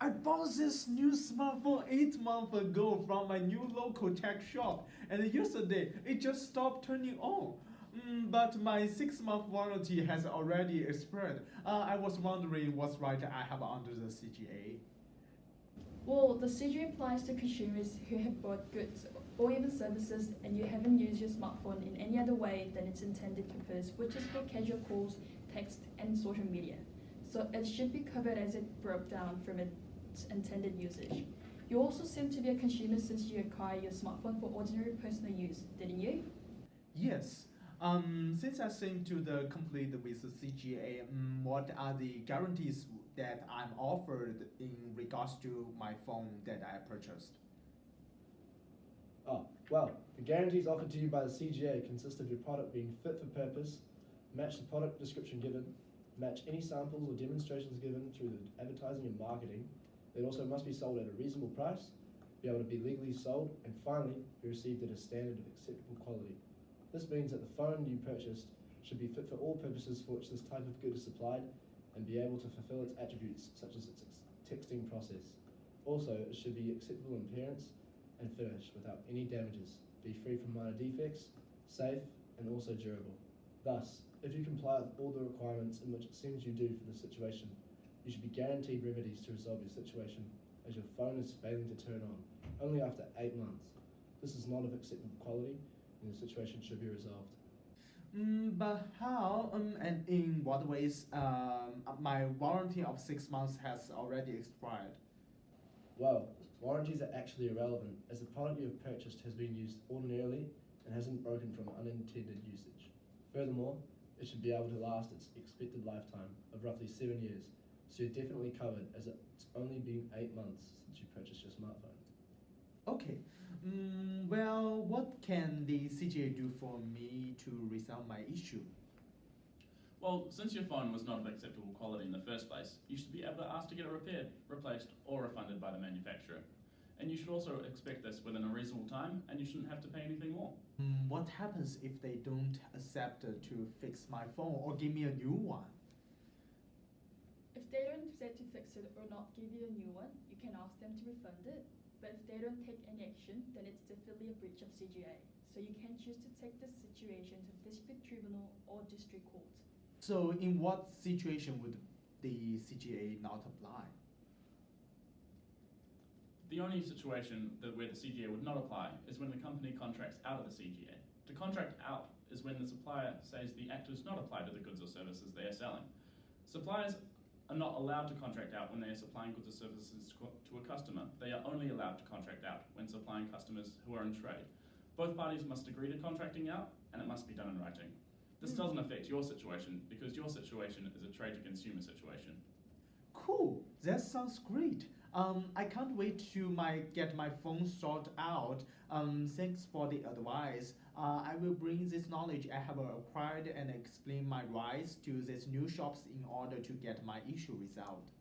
I bought this new smartphone 8 months ago from my new local tech shop, and yesterday it just stopped turning on. But my 6 month warranty has already expired. I was wondering what's right I have under the CGA. Well, the CGA applies to consumers who have bought goods or even services and you haven't used your smartphone in any other way than its intended purpose, which is for casual calls, text, and social media. So it should be covered as it broke down from its intended usage. You also seem to be a consumer since you acquired your smartphone for ordinary personal use, didn't you? Yes. Since I seem to the complete with the CGA, what are the guarantees that I'm offered in regards to my phone that I purchased? Well, the guarantees offered to you by the CGA consist of your product being fit for purpose, match the product description given, match any samples or demonstrations given through the advertising and marketing. It also must be sold at a reasonable price, be able to be legally sold, and finally, be received at a standard of acceptable quality. This means that the phone you purchased should be fit for all purposes for which this type of good is supplied and be able to fulfill its attributes such as its texting process. Also, it should be acceptable in appearance and finish without any damages, be free from minor defects, safe, and also durable. Thus, if you comply with all the requirements in which it seems you do for the situation, you should be guaranteed remedies to resolve your situation as your phone is failing to turn on only after 8 months. This is not of acceptable quality and the situation should be resolved. But how and in what ways my warranty of 6 months has already expired? Well, warranties are actually irrelevant as the product you have purchased has been used ordinarily and hasn't broken from unintended usage. Furthermore, it should be able to last its expected lifetime of roughly 7 years, so you're definitely covered as it's only been 8 months since you purchased your smartphone. Okay. Well, what can the CGA do for me to resolve my issue? Well, since your phone was not of acceptable quality in the first place, you should be able to ask to get it repaired, replaced, or refunded by the manufacturer. And you should also expect this within a reasonable time, and you shouldn't have to pay anything more. What happens if they don't accept to fix my phone or give me a new one? If they don't decide to fix it or not give you a new one, you can ask them to refund it. But if they don't take any action, then it's definitely a breach of CGA. So you can choose to take this situation to dispute tribunal or district court. So, in what situation would the CGA not apply? The only situation where the CGA would not apply is when the company contracts out of the CGA. To contract out is when the supplier says the act does not apply to the goods or services they are selling. Suppliers are not allowed to contract out when they are supplying goods or services to a customer. They are only allowed to contract out when supplying customers who are in trade. Both parties must agree to contracting out, and it must be done in writing. This doesn't affect your situation because your situation is a trade to consumer situation. Cool, that sounds great. I can't wait to get my phone sorted out. Thanks for the advice. I will bring this knowledge I have acquired and explain my rights to these new shops in order to get my issue resolved.